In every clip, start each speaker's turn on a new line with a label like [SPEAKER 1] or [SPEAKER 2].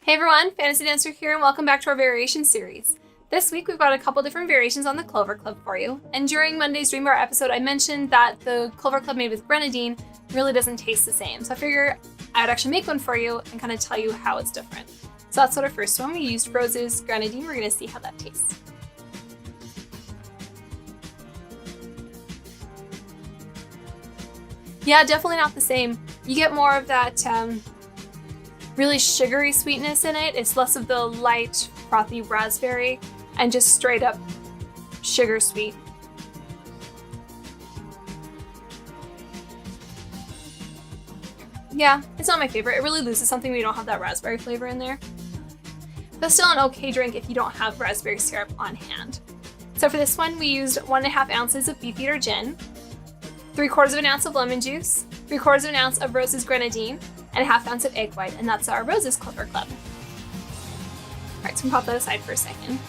[SPEAKER 1] Hey everyone, Fantasy Dancer here and welcome back to our variation series. This week we've got a couple different variations on the Clover Club for you. And during Monday's Dream Bar episode I mentioned that the Clover Club made with Grenadine really doesn't taste the same. So I figure I'd actually make one for you and kind of tell you how it's different. So that's what our first one. We used Rose's Grenadine. We're going to see how that tastes. Yeah, definitely not the same. You get more of that really sugary sweetness in it. It's less of the light, frothy raspberry and just straight up sugar sweet. Yeah, it's not my favorite. It really loses something when you don't have that raspberry flavor in there. But still an okay drink if you don't have raspberry syrup on hand. So for this one, we used 1.5 ounces of Beefeater Gin, 3/4 of an ounce of lemon juice, 3/4 of an ounce of Rose's Grenadine, and 1/2 ounce of egg white, and that's our Rose's Clover Club. Alright, so I'm gonna pop that aside for a second.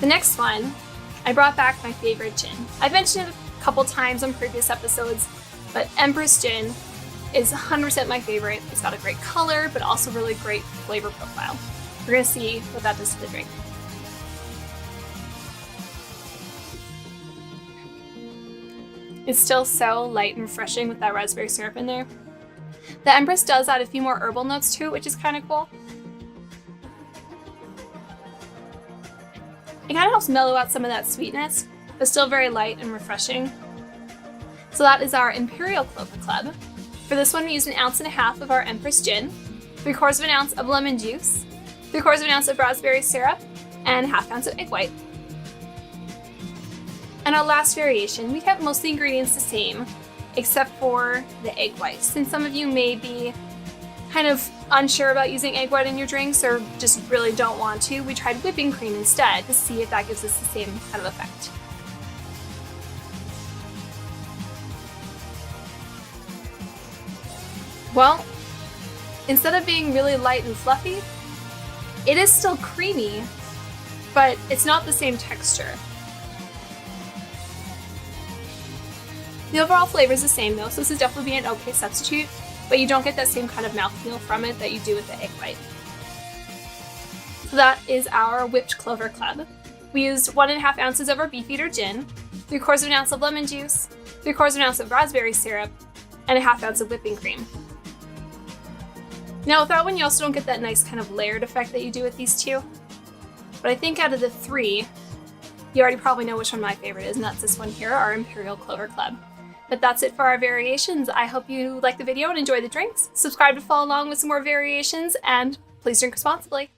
[SPEAKER 1] The next one, I brought back my favorite gin. I've mentioned it a couple times on previous episodes, but Empress Gin is 100% my favorite. It's got a great color, but also really great flavor profile. We're gonna see what that does to the drink. It's still so light and refreshing with that raspberry syrup in there. The Empress does add a few more herbal notes to it, which is kind of cool. It kind of helps mellow out some of that sweetness, but still very light and refreshing. So that is our Imperial Clover Club. For this one, we used 1.5 ounces of our Empress Gin, 3/4 of an ounce of lemon juice, 3/4 of an ounce of raspberry syrup, and 1/2 ounce of egg white. And our last variation, we kept most of the ingredients the same, except for the egg white. Since some of you may be kind of unsure about using egg white in your drinks or just really don't want to, we tried whipping cream instead to see if that gives us the same kind of effect. Well, instead of being really light and fluffy, it is still creamy, but it's not the same texture. The overall flavor is the same though, so this is definitely be an okay substitute, but you don't get that same kind of mouthfeel from it that you do with the egg white. So that is our whipped Clover Club. We used 1.5 ounces of our Beefeater Gin, 3/4 of an ounce of lemon juice, 3/4 of an ounce of raspberry syrup, and 1/2 ounce of whipping cream. Now with that one, you also don't get that nice kind of layered effect that you do with these two. But I think out of the three, you already probably know which one my favorite is, and that's this one here, our Imperial Clover Club. But that's it for our variations. I hope you liked the video and enjoyed the drinks. Subscribe to follow along with some more variations, and please drink responsibly.